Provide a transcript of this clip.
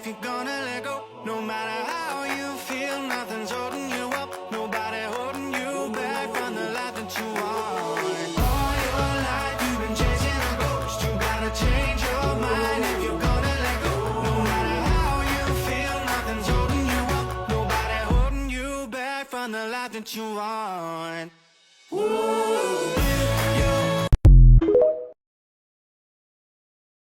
you're gonna let go. No matter how you feel, nothing's holding you up. Nobody holding you back from the life that you want. All your life you've been chasing a ghost. You gotta change your mind if you're gonna let go. No matter how you feel, nothing's holding you up. Nobody holding you back from the life that you want. Woo.